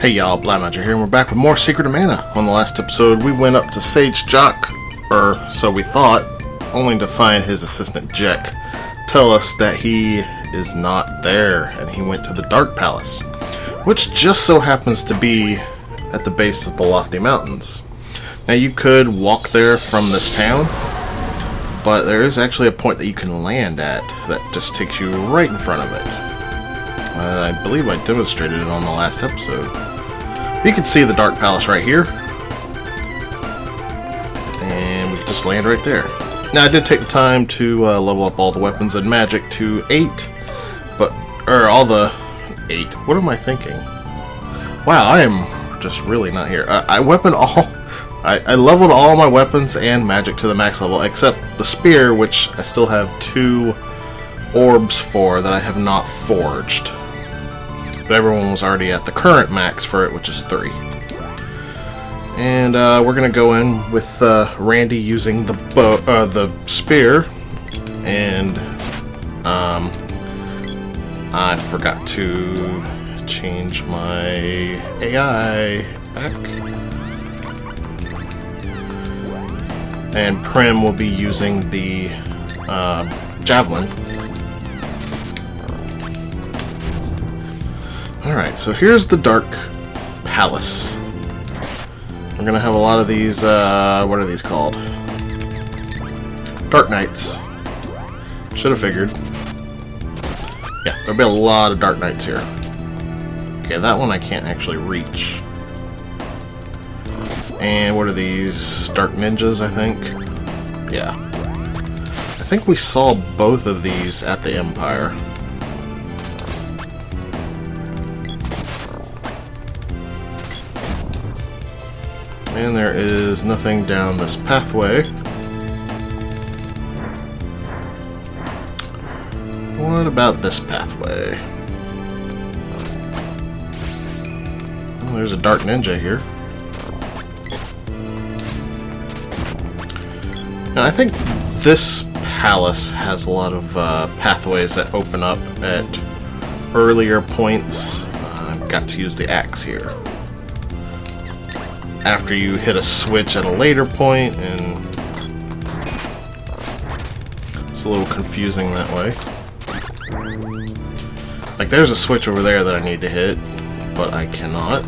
Hey y'all, Blind Magic here, and we're back with more Secret of Mana. On the last episode, we went up to Sage Joch, or so we thought, only to find his assistant Jek tell us that he is not there, and he went to the Dark Palace, which just so happens to be at the base of the Lofty Mountains. Now you could walk there from this town, but there is actually a point that you can land at that just takes you right in front of it. I believe I demonstrated it on the last episode. You can see the Dark Palace right here, and we can just land right there. Now I did take the time to level up all the weapons and magic to 8, or all the 8. What am I thinking? Wow, I am just really not here. I leveled all my weapons and magic to the max level, except the spear, which I still have 2 orbs for that I have not forged. But everyone was already at the current max for it, which is 3. And we're gonna go in with Randi using the spear, and I forgot to change my AI back. And Prim will be using the javelin. Alright, so here's the Dark Palace. We're gonna have a lot of these, what are these called? Dark Knights. Should have figured. Yeah, there'll be a lot of Dark Knights here. Okay, that one I can't actually reach. And what are these? Dark Ninjas, I think? Yeah. I think we saw both of these at the Empire. And there is nothing down this pathway. What about this pathway? Oh, there's a Dark Ninja here. Now, I think this palace has a lot of pathways that open up at earlier points. I've got to use the axe here. After you hit a switch at a later point, and it's a little confusing that way. Like, there's a switch over there that I need to hit, but I cannot.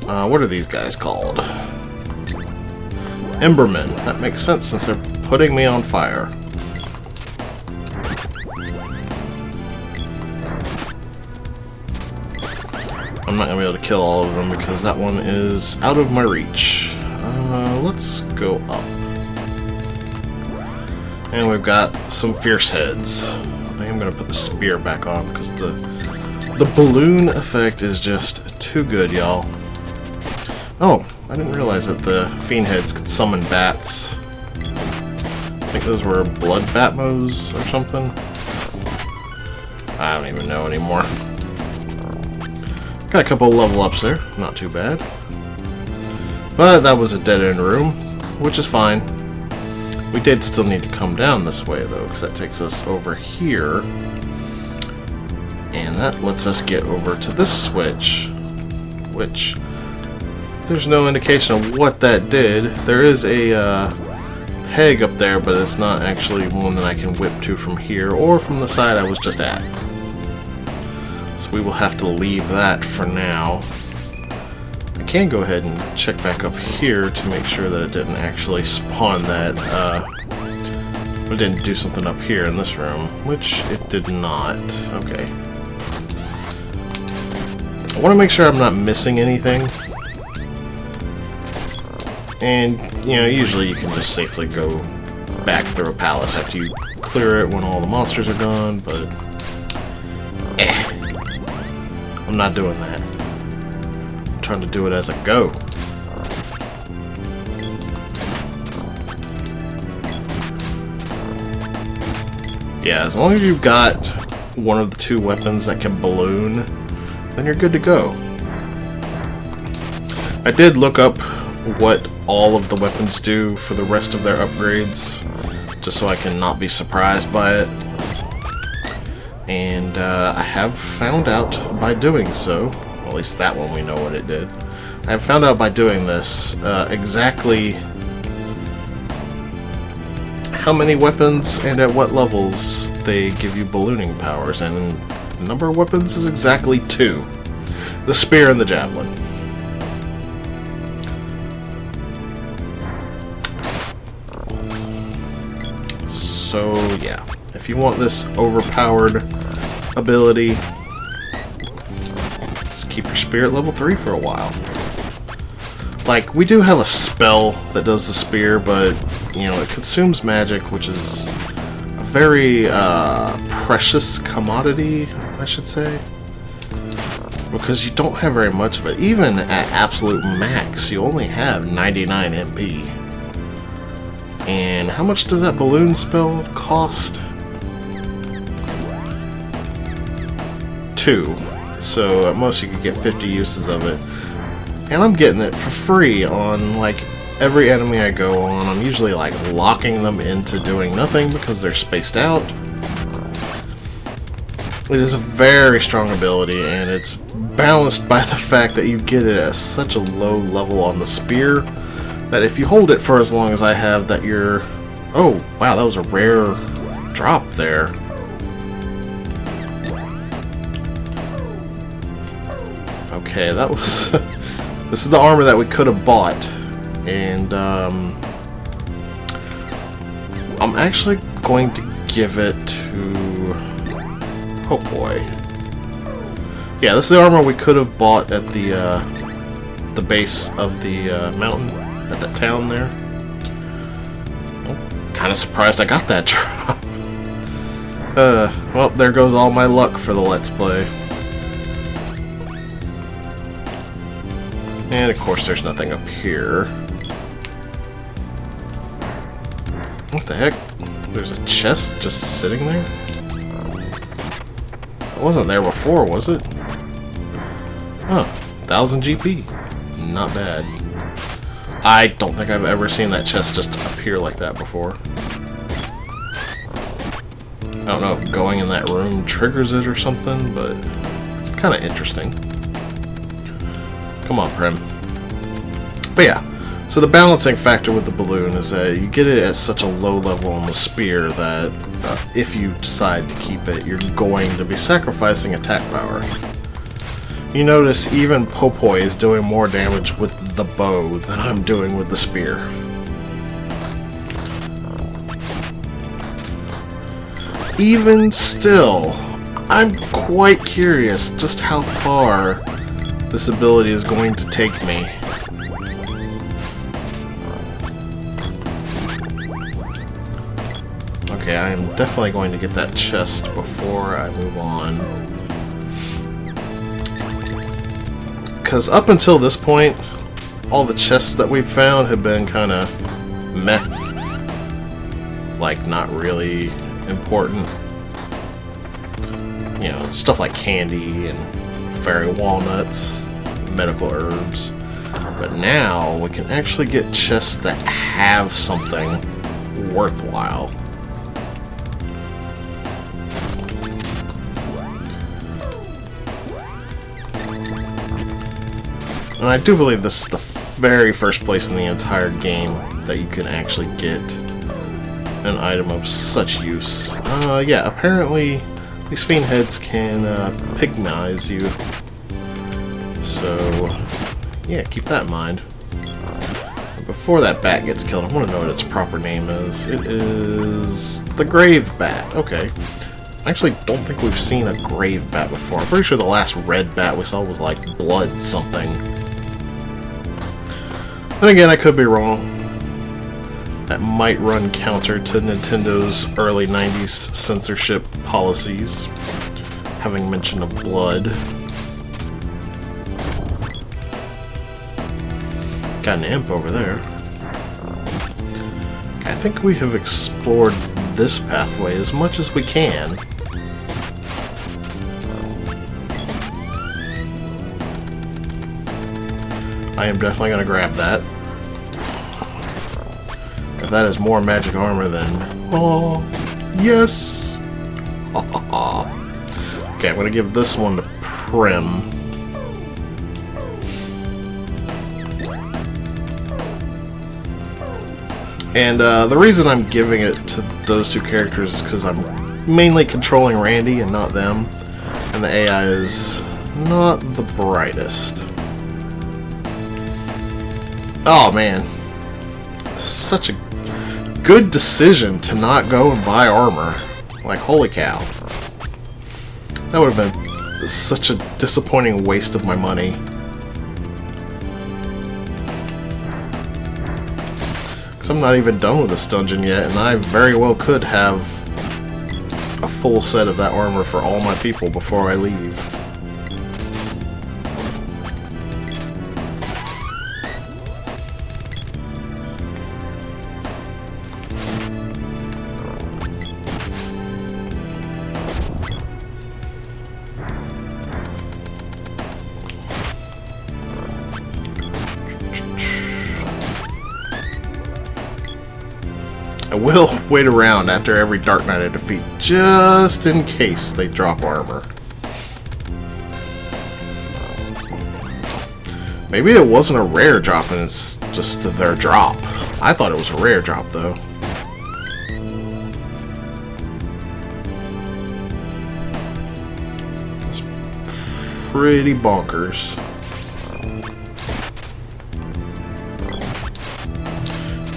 What are these guys called? Embermen. That makes sense since they're putting me on fire. I'm not going to be able to kill all of them because that one is out of my reach. Let's go up. And we've got some fierce heads. I am going to put the spear back on because the balloon effect is just too good, y'all. Oh, I didn't realize that the fiend heads could summon bats. I think those were blood batmos or something. I don't even know anymore. Got a couple level ups there, not too bad. But that was a dead-end room, which is fine. We did still need to come down this way, though, because that takes us over here. And that lets us get over to this switch, which there's no indication of what that did. There is a peg up there, but it's not actually one that I can whip to from here or from the side I was just at. We will have to leave that for now. I can go ahead and check back up here to make sure that it didn't actually spawn that, it didn't do something up here in this room, which it did not. Okay. I want to make sure I'm not missing anything. And, you know, usually you can just safely go back through a palace after you clear it when all the monsters are gone, but I'm not doing that. I'm trying to do it as I go. Yeah, as long as you've got one of the 2 weapons that can balloon, then you're good to go. I did look up what all of the weapons do for the rest of their upgrades, just so I can not be surprised by it. And I have found out by doing so, well, at least that one we know what it did. I have found out by doing this exactly how many weapons and at what levels they give you ballooning powers, and the number of weapons is exactly 2. The spear and the javelin. So yeah, if you want this overpowered ability, just keep your spear at level 3 for a while. Like, we do have a spell that does the spear, but, you know, it consumes magic, which is a very precious commodity, I should say. Because you don't have very much of it. Even at absolute max, you only have 99 MP. And how much does that balloon spell cost? 2. So at most you could get 50 uses of it. And I'm getting it for free on, like, every enemy I go on. I'm usually, like, locking them into doing nothing because they're spaced out. It is a very strong ability, and it's balanced by the fact that you get it at such a low level on the spear that if you hold it for as long as I have, that you're... Oh, wow, that was a rare drop there. Okay, that was... This is the armor that we could have bought, and I'm actually going to give it to... Oh boy. Yeah, this is the armor we could have bought at the base of the mountain, at the town there. Oh, kind of surprised I got that drop. Well, there goes all my luck for the Let's Play. And of course there's nothing up here. What the heck? There's a chest just sitting there? It wasn't there before, was it? Huh. 1000 GP. Not bad. I don't think I've ever seen that chest just appear like that before. I don't know if going in that room triggers it or something, but it's kind of interesting. Come on, Prim. But yeah, so the balancing factor with the balloon is that you get it at such a low level on the spear that if you decide to keep it, you're going to be sacrificing attack power. You notice even Popoi is doing more damage with the bow than I'm doing with the spear. Even still, I'm quite curious just how far this ability is going to take me. Okay, I am definitely going to get that chest before I move on. Because up until this point, all the chests that we've found have been kind of meh. Like, not really important. You know, stuff like candy and fairy walnuts, medical herbs. But now we can actually get chests that have something worthwhile. And I do believe this is the very first place in the entire game that you can actually get an item of such use. Yeah, apparently these fiend heads can pygmize you. So, yeah, keep that in mind. Before that bat gets killed, I want to know what its proper name is. It is the grave bat. Okay. I actually don't think we've seen a grave bat before. I'm pretty sure the last red bat we saw was like blood something. Then again, I could be wrong. That might run counter to Nintendo's early 90s censorship policies, having mention of blood. Got an imp over there. I think we have explored this pathway as much as we can. I am definitely going to grab that. If that is more magic armor, then... Oh, yes! Okay, I'm gonna give this one to Prim. And the reason I'm giving it to those two characters is because I'm mainly controlling Randi and not them. And the AI is not the brightest. Oh man. Such a good decision to not go and buy armor. Like, holy cow. That would have been such a disappointing waste of my money. Because I'm not even done with this dungeon yet, and I very well could have a full set of that armor for all my people before I leave. I will wait around after every Dark Knight I defeat, just in case they drop armor. Maybe it wasn't a rare drop and it's just their drop. I thought it was a rare drop, though. It's pretty bonkers.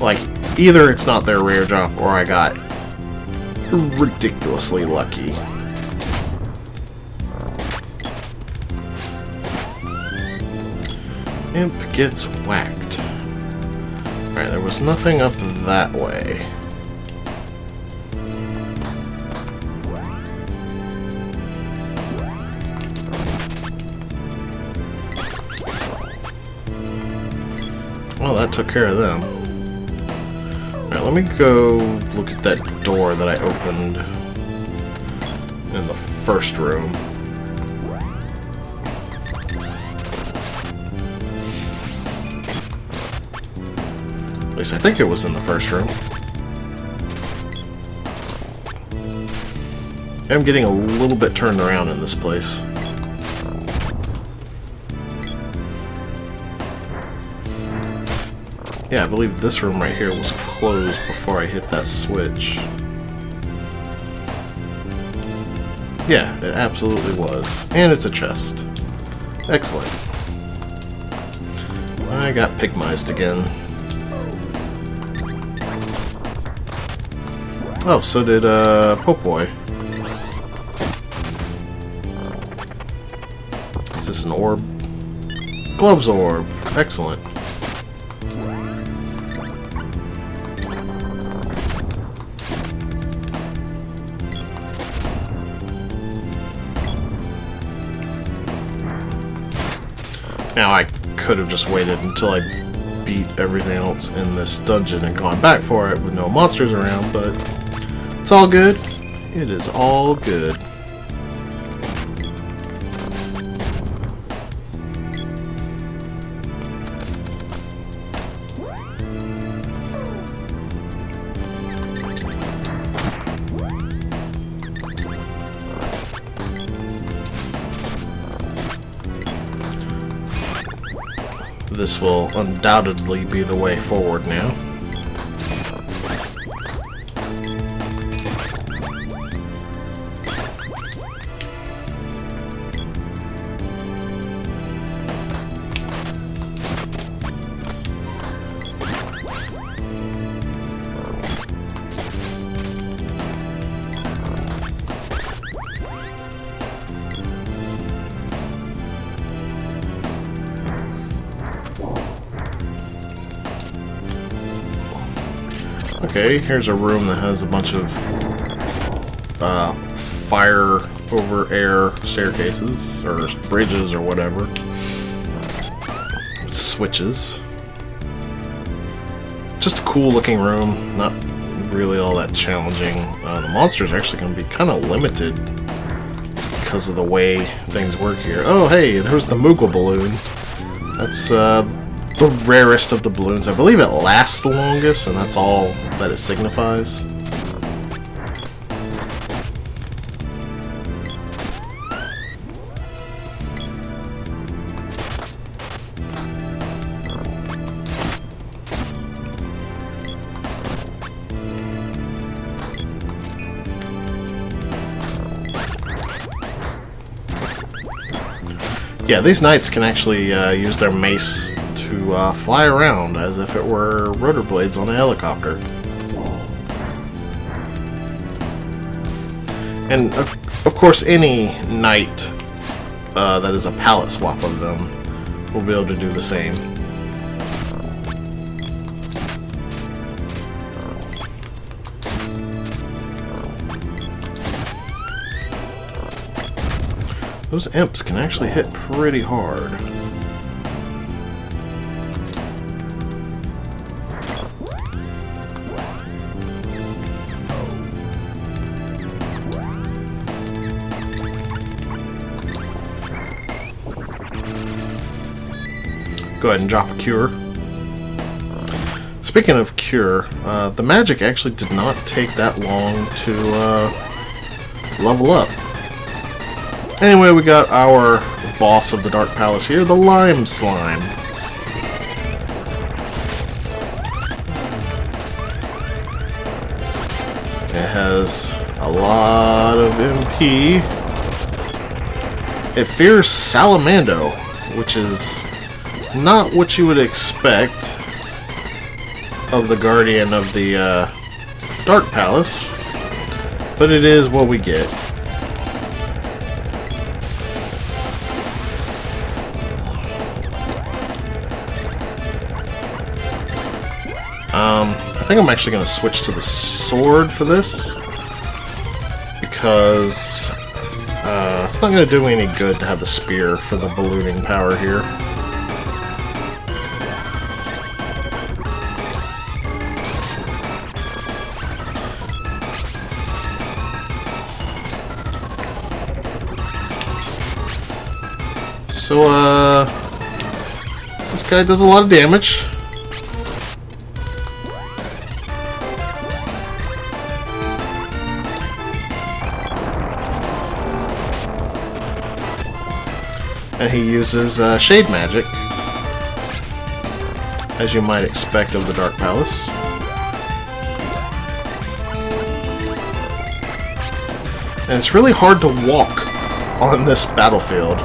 Like, either it's not their rare drop, or I got ridiculously lucky. Imp gets whacked. Alright, there was nothing up that way. Well, that took care of them. Alright, let me go look at that door that I opened in the first room. At least I think it was in the first room. I'm getting a little bit turned around in this place. Yeah, I believe this room right here was closed before I hit that switch. Yeah, it absolutely was. And it's a chest. Excellent. I got pygmized again. Oh, so did Pope Boy. Is this an orb? Gloves orb. Excellent. Now, I could have just waited until I beat everything else in this dungeon and gone back for it with no monsters around, but it's all good. It is all good. This will undoubtedly be the way forward now. Okay, here's a room that has a bunch of fire over air staircases, or bridges, or whatever. Switches. Just a cool looking room, not really all that challenging. The monsters are actually going to be kind of limited because of the way things work here. Oh hey, there's the Moogle balloon. That's the rarest of the balloons. I believe it lasts the longest, and that's all that it signifies. Yeah, these knights can actually use their mace to fly around as if it were rotor blades on a helicopter. And of course, any knight that is a palette swap of them will be able to do the same. Those imps can actually hit pretty hard. Go ahead and drop a cure. Speaking of cure, the magic actually did not take that long to level up. Anyway, we got our boss of the Dark Palace here, the Lime Slime. It has a lot of MP. It fears Salamando, which is not what you would expect of the Guardian of the Dark Palace, but it is what we get. I think I'm actually going to switch to the sword for this, because it's not going to do me any good to have the spear for the ballooning power here. So, this guy does a lot of damage. And he uses shade magic, as you might expect of the Dark Palace. And it's really hard to walk on this battlefield.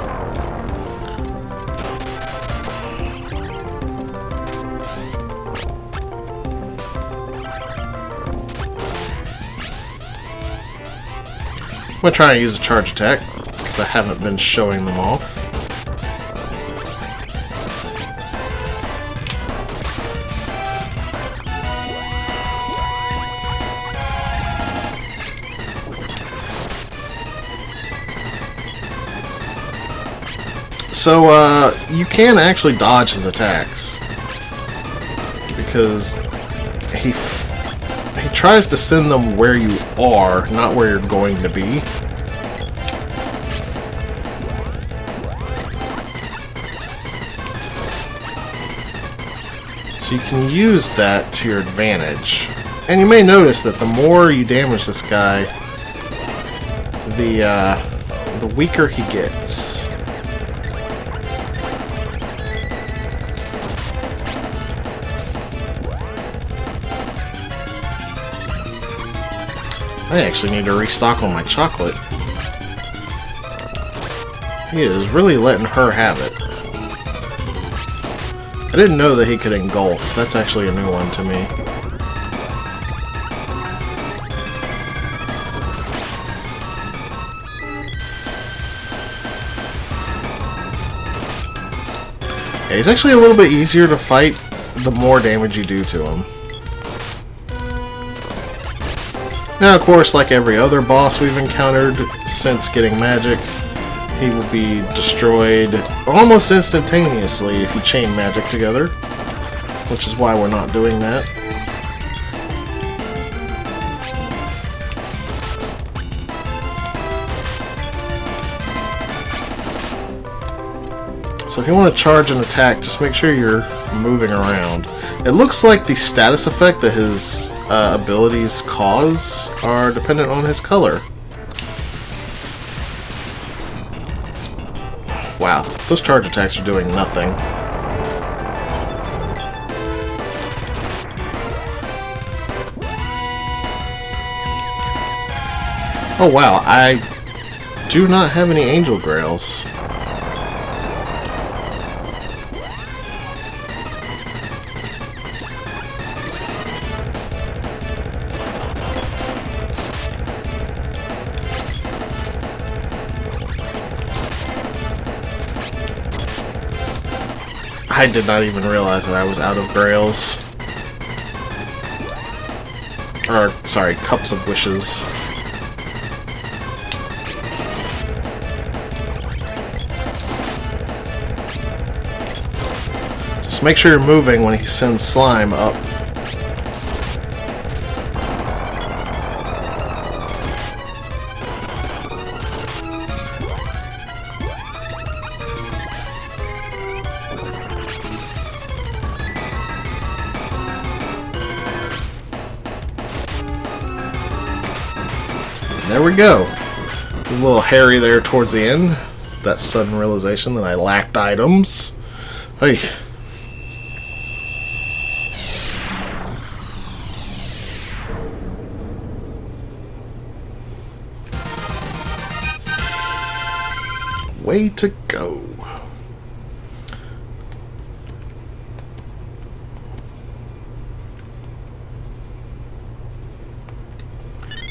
I'm going to try and use a charge attack, because I haven't been showing them off. So, you can actually dodge his attacks, because he tries to send them where you are, not where you're going to be. So you can use that to your advantage. And you may notice that the more you damage this guy, the weaker he gets. I actually need to restock on my chocolate. He is really letting her have it. I didn't know that he could engulf. That's actually a new one to me. Yeah, he's actually a little bit easier to fight the more damage you do to him. Now, of course, like every other boss we've encountered since getting magic, he will be destroyed almost instantaneously if you chain magic together, which is why we're not doing that. So if you want to charge an attack, just make sure you're moving around. It looks like the status effect that his abilities cause are dependent on his color. Wow, those charge attacks are doing nothing. Oh wow, I do not have any angel grails. I did not even realize that I was out of grails. Or, sorry, cups of wishes. Just make sure you're moving when he sends slime up. There we go. A little hairy there towards the end. That sudden realization that I lacked items. Hey. Way to go.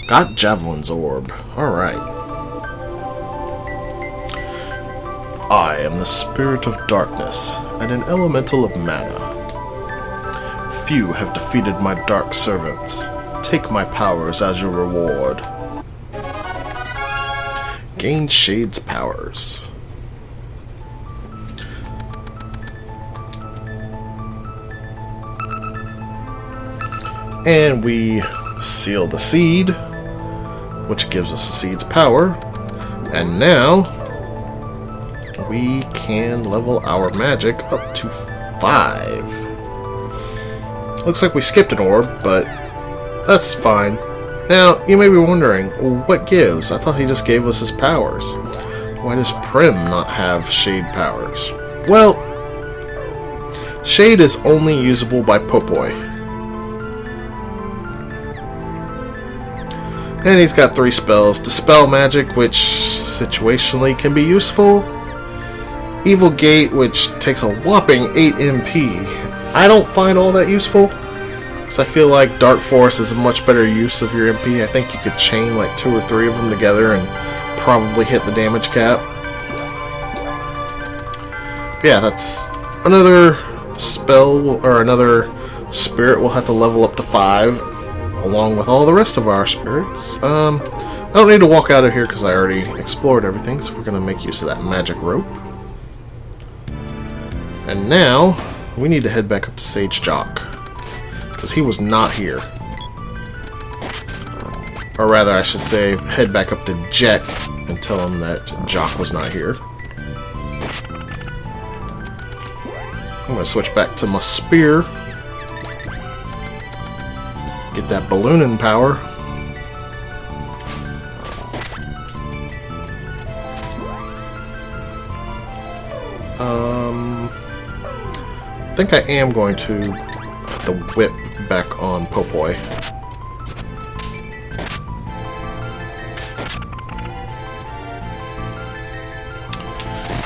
Got Javelin's orb. Alright. I am the spirit of darkness and an elemental of mana. Few have defeated my dark servants. Take my powers as your reward. Gain Shade's powers. And we seal the seed, which gives us the seed's power. And now we can level our magic up to 5. Looks like we skipped an orb, but that's fine. Now, you may be wondering, what gives? I thought he just gave us his powers. Why does Prim not have Shade powers? Well, Shade is only usable by Popoi. And he's got 3 spells. Dispel Magic, which situationally can be useful. Evil Gate, which takes a whopping 8 MP. I don't find all that useful, because I feel like Dark Force is a much better use of your MP. I think you could chain like 2 or 3 of them together and probably hit the damage cap. But yeah, that's another spell, or another spirit we'll have to level up to 5, along with all the rest of our spirits. I don't need to walk out of here because I already explored everything, so we're going to make use of that magic rope. And now, we need to head back up to Sage Joch, because he was not here. Or rather, I should say, head back up to Jet and tell him that Joch was not here. I'm going to switch back to my spear. Get that ballooning power. I think I am going to put the whip back on Popoi.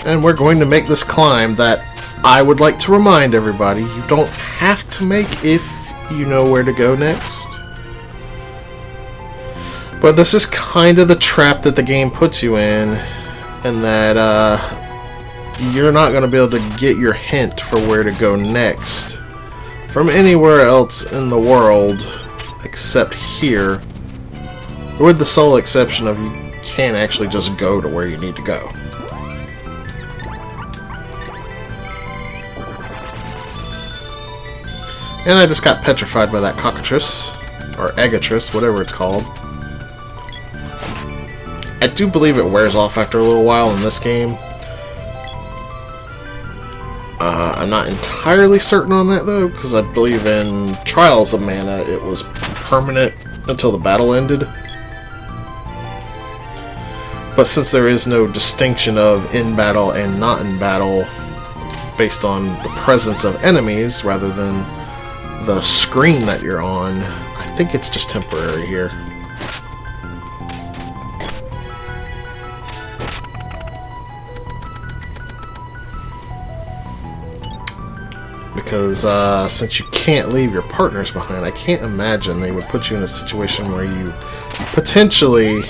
And we're going to make this climb that I would like to remind everybody you don't have to make if you know where to go next. But this is kind of the trap that the game puts you in, and that you're not going to be able to get your hint for where to go next from anywhere else in the world except here, with the sole exception of you can't actually just go to where you need to go. And I just got petrified by that cockatrice, or agatrice, whatever it's called. I do believe it wears off after a little while in this game. I'm not entirely certain on that though, because I believe in Trials of Mana it was permanent until the battle ended. But since there is no distinction of in battle and not in battle based on the presence of enemies rather than the screen that you're on, I think it's just temporary here. Because since you can't leave your partners behind, I can't imagine they would put you in a situation where you potentially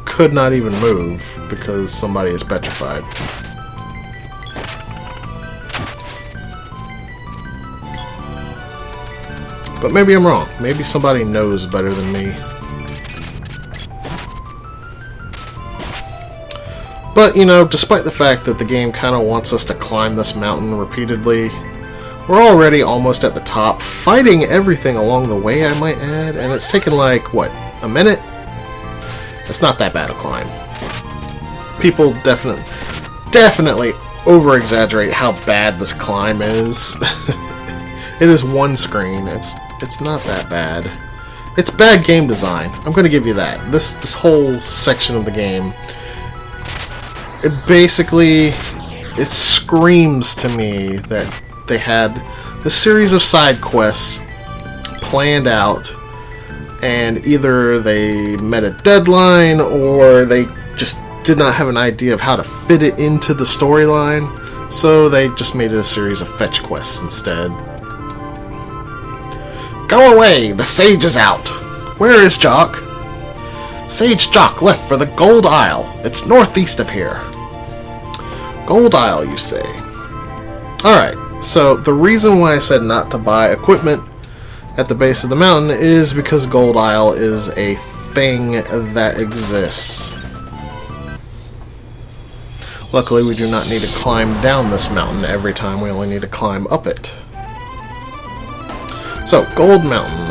could not even move because somebody is petrified. But maybe I'm wrong. Maybe somebody knows better than me. But, you know, despite the fact that the game kind of wants us to climb this mountain repeatedly, we're already almost at the top, fighting everything along the way, I might add, and it's taken like, what, a minute? It's not that bad a climb. People definitely over-exaggerate how bad this climb is. It is one screen. It's not that bad. It's bad game design. I'm going to give you that. This whole section of the game, it screams to me that they had a series of side quests planned out, and either they met a deadline or they just did not have an idea of how to fit it into the storyline, so they just made it a series of fetch quests instead. Go away! The Sage is out! Where is Joch? Sage Joch left for the Gold Isle. It's northeast of here. Gold Isle, you say? Alright, so the reason why I said not to buy equipment at the base of the mountain is because Gold Isle is a thing that exists. Luckily, we do not need to climb down this mountain every time. We only need to climb up it. So, Gold Mountain.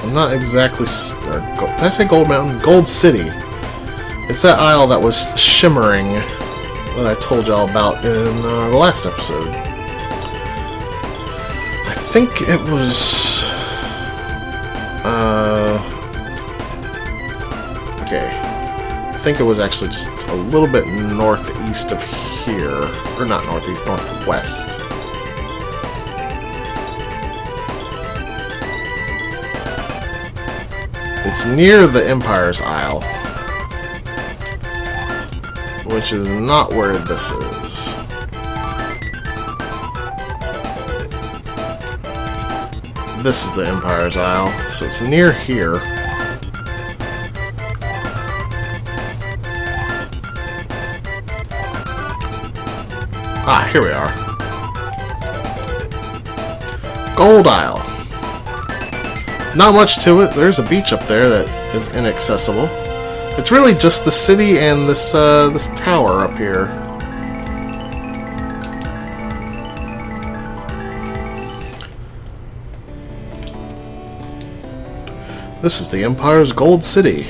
I'm not exactly... did I say Gold Mountain? Gold City. It's that isle that was shimmering that I told y'all about in the last episode. I think it was... okay. I think it was actually just a little bit northeast of here. Or not northeast, northwest. It's near the Empire's Isle, which is not where this is. This is the Empire's Isle, so it's near here. Ah, here we are. Gold Isle. Not much to it. There's a beach up there that is inaccessible. It's really just the city and this this tower up here. This is the Empire's Gold City.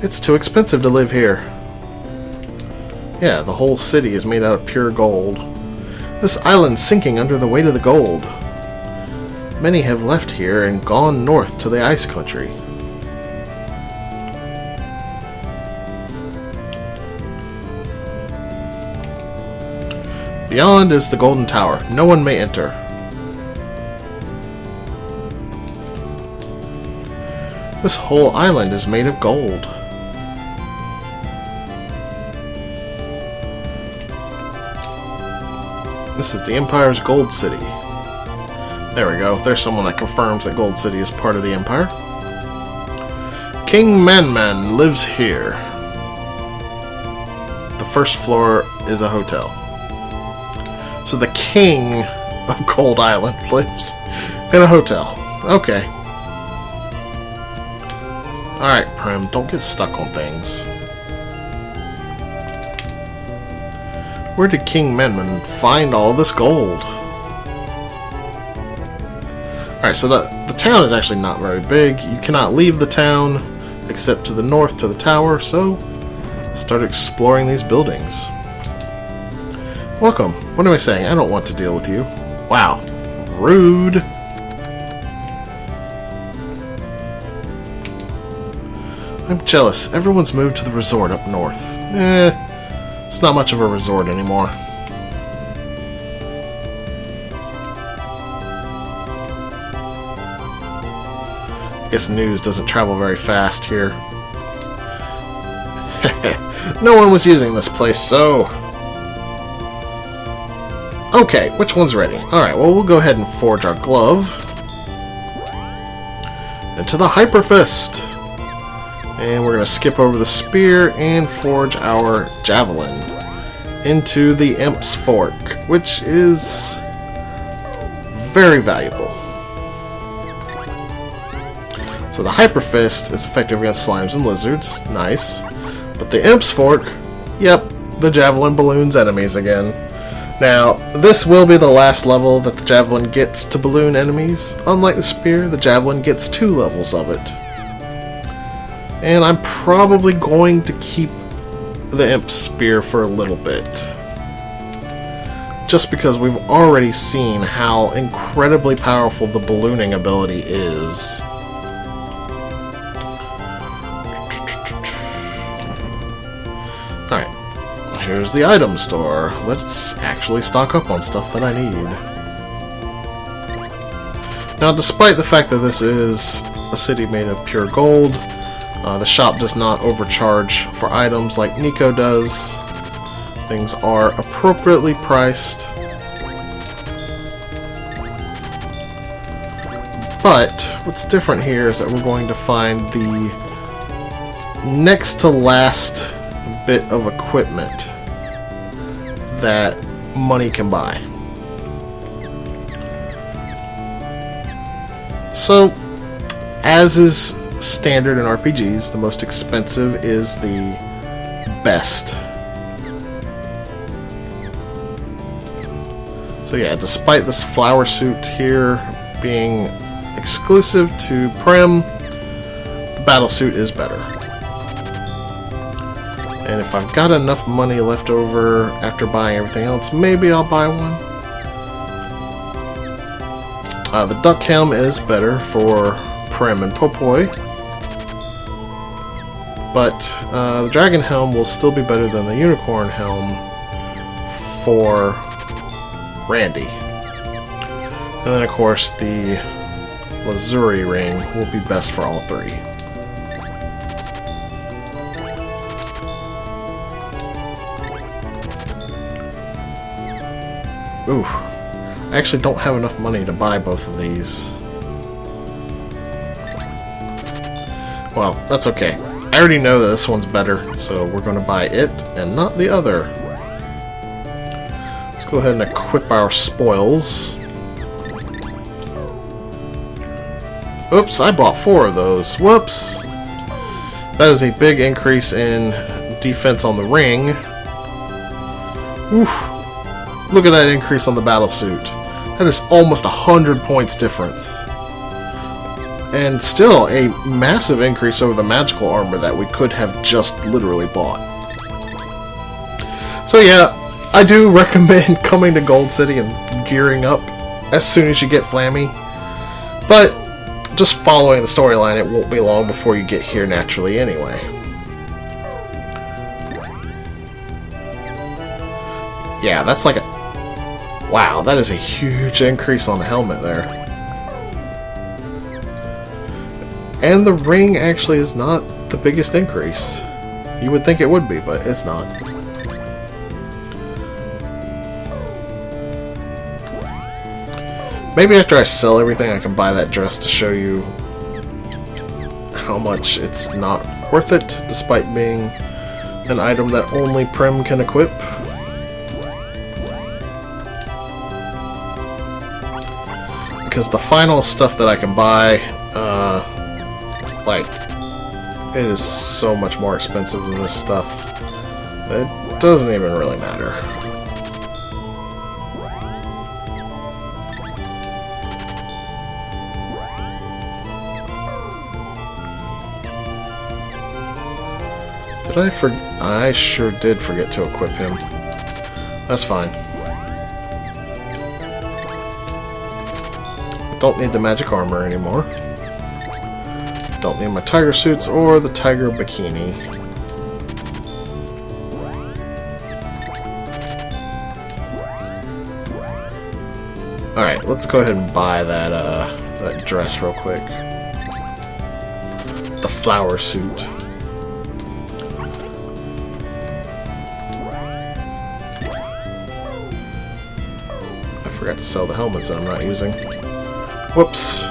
It's too expensive to live here. Yeah, the whole city is made out of pure gold. This island's sinking under the weight of the gold. Many have left here and gone north to the ice country. Beyond is the Golden Tower. No one may enter. This whole island is made of gold. This is the Empire's Gold City. There we go. There's someone that confirms that Gold City is part of the Empire. King Manman lives here. The first floor is a hotel. So the king of Gold Island lives in a hotel. Okay. Alright, Prim, don't get stuck on things. Where did King Manman find all this gold? Alright, so the town is actually not very big. You cannot leave the town except to the north to the tower, so start exploring these buildings. Welcome. What am I saying? I don't want to deal with you. Wow. Rude. I'm jealous. Everyone's moved to the resort up north. It's not much of a resort anymore. Guess news doesn't travel very fast here. No one was using this place, so... Okay, which one's ready? Alright, well, we'll go ahead and forge our glove. Into the Hyper Fist! And we're going to skip over the spear and forge our javelin. into the Imp's Fork, which is very valuable. So the Hyper Fist is effective against slimes and lizards, nice. But the Imp's Fork, yep, the Javelin balloons enemies again. Now, this will be the last level that the Javelin gets to balloon enemies. Unlike the Spear, the Javelin gets 2 levels of it. And I'm probably going to keep the Imp's Spear for a little bit. Just because we've already seen how incredibly powerful the ballooning ability is. Alright, here's the item store. Let's actually stock up on stuff that I need. Now, despite the fact that this is a city made of pure gold, the shop does not overcharge for items like Nico does. Things are appropriately priced. But what's different here is that we're going to find the next to last bit of equipment that money can buy. So, as is standard in RPGs, the most expensive is the best. So yeah, despite this flower suit here being exclusive to Prim, the battle suit is better. And if I've got enough money left over after buying everything else, maybe I'll buy one. The duck helm is better for Prim and Popoi, but the dragon helm will still be better than the unicorn helm for Randi. And then of course the Lazuri ring will be best for all 3. Ooh, I actually don't have enough money to buy both of these. Well, that's okay. I already know that this one's better, so we're going to buy it and not the other. Let's go ahead and equip our spoils. Oops, I bought 4 of those. Whoops! That is a big increase in defense on the ring. Oof. Look at that increase on the battle suit. That is almost 100 points difference. And still a massive increase over the magical armor that we could have just literally bought. So yeah, I do recommend coming to Gold City and gearing up as soon as you get Flammy. But just following the storyline, it won't be long before you get here naturally anyway. Yeah, that's like a... Wow, that is a huge increase on the helmet there. And the ring actually is not the biggest increase. You would think it would be, but it's not. Maybe after I sell everything, I can buy that dress to show you how much it's not worth it, despite being an item that only Prim can equip. Because the final stuff that I can buy, like, it is so much more expensive than this stuff. It doesn't even really matter. Did I forget? I sure did forget to equip him. That's fine. Don't need the magic armor anymore. Don't need my tiger suits or the tiger bikini. Alright, let's go ahead and buy that that dress real quick. The flower suit. I forgot to sell the helmets that I'm not using. Whoops.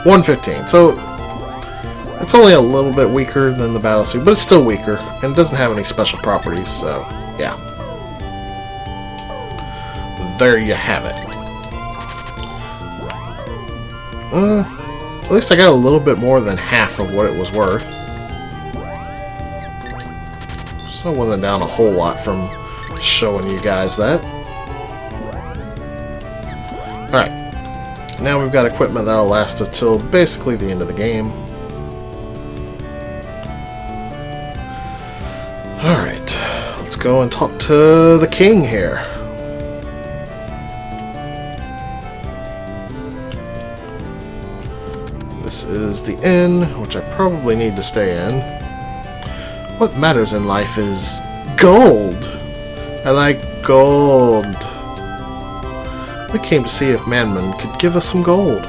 115. So it's only a little bit weaker than the battle suit, but it's still weaker, and it doesn't have any special properties, so yeah. There you have it. At least I got a little bit more than half of what it was worth. So I wasn't down a whole lot from showing you guys that. Alright. Now we've got equipment that'll last us till basically the end of the game. Alright. Let's go and talk to the king here. This is the inn, which I probably need to stay in. What matters in life is gold. I like gold. We came to see if Manman could give us some gold.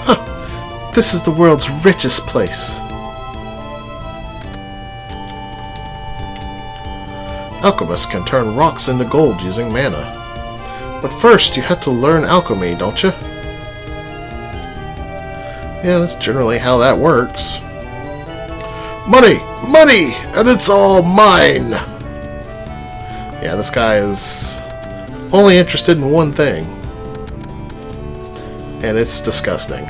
Huh. This is the world's richest place. Alchemists can turn rocks into gold using mana. But first, you have to learn alchemy, don't you? Yeah, that's generally how that works. Money! Money! And it's all mine! Yeah, this guy is only interested in one thing. And it's disgusting.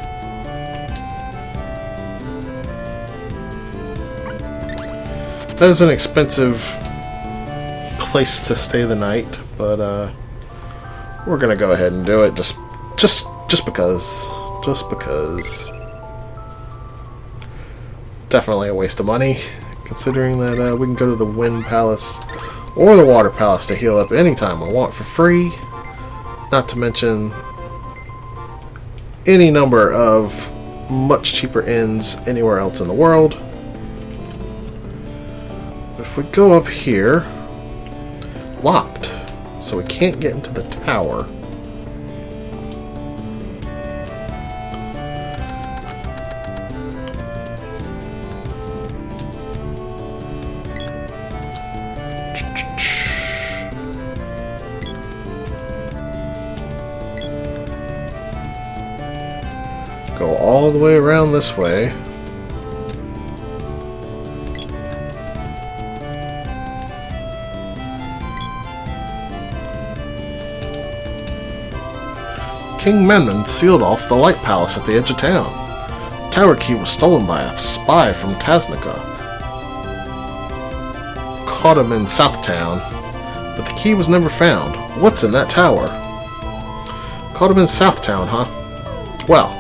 That is an expensive place to stay the night, but we're gonna go ahead and do it just because. Just because. Definitely a waste of money, considering that we can go to the Wind Palace or the Water Palace to heal up anytime we want for free. Not to mention any number of much cheaper inns anywhere else in the world. If we go up here, locked, so we can't get into the tower. Go all the way around this way. King Manman sealed off the Light Palace at the edge of town. The tower key was stolen by a spy from Tasnica. Caught him in Southtown, but the key was never found. What's in that tower? Caught him in Southtown, huh? Well,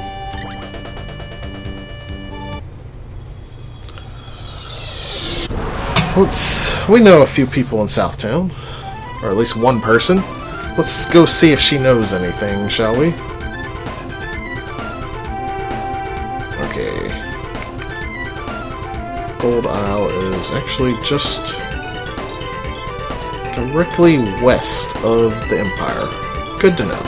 we know a few people in Southtown, or at least one person. Let's go see if she knows anything, shall we? Okay. Gold Isle is actually just directly west of the Empire. Good to know.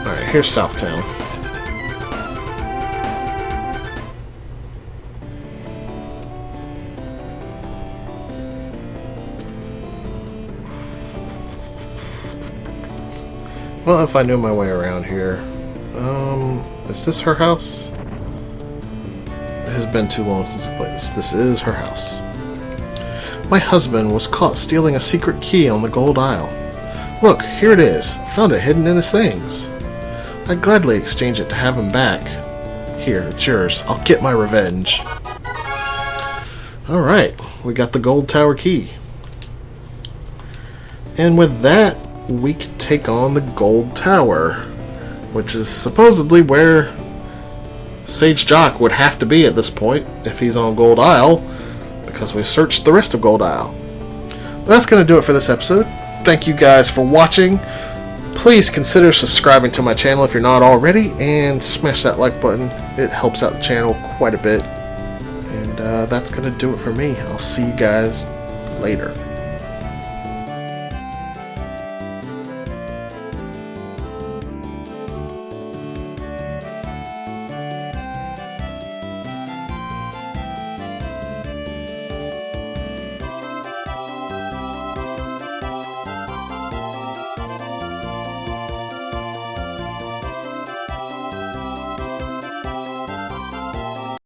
Alright, here's Southtown. Well, if I knew my way around here. Is this her house? It has been too long since I played this. This is her house. My husband was caught stealing a secret key on the Gold Isle. Look, here it is. Found it hidden in his things. I'd gladly exchange it to have him back. Here, it's yours. I'll get my revenge. Alright, we got the Gold Tower key. And with that, we can take on the Gold Tower, which is supposedly where Sage Joch would have to be at this point if he's on Gold Isle, because we've searched the rest of Gold Isle. But that's going to do it for this episode. Thank you guys for watching. Please consider subscribing to my channel if you're not already, and smash that like button. It helps out the channel quite a bit. And that's going to do it for me. I'll see you guys later.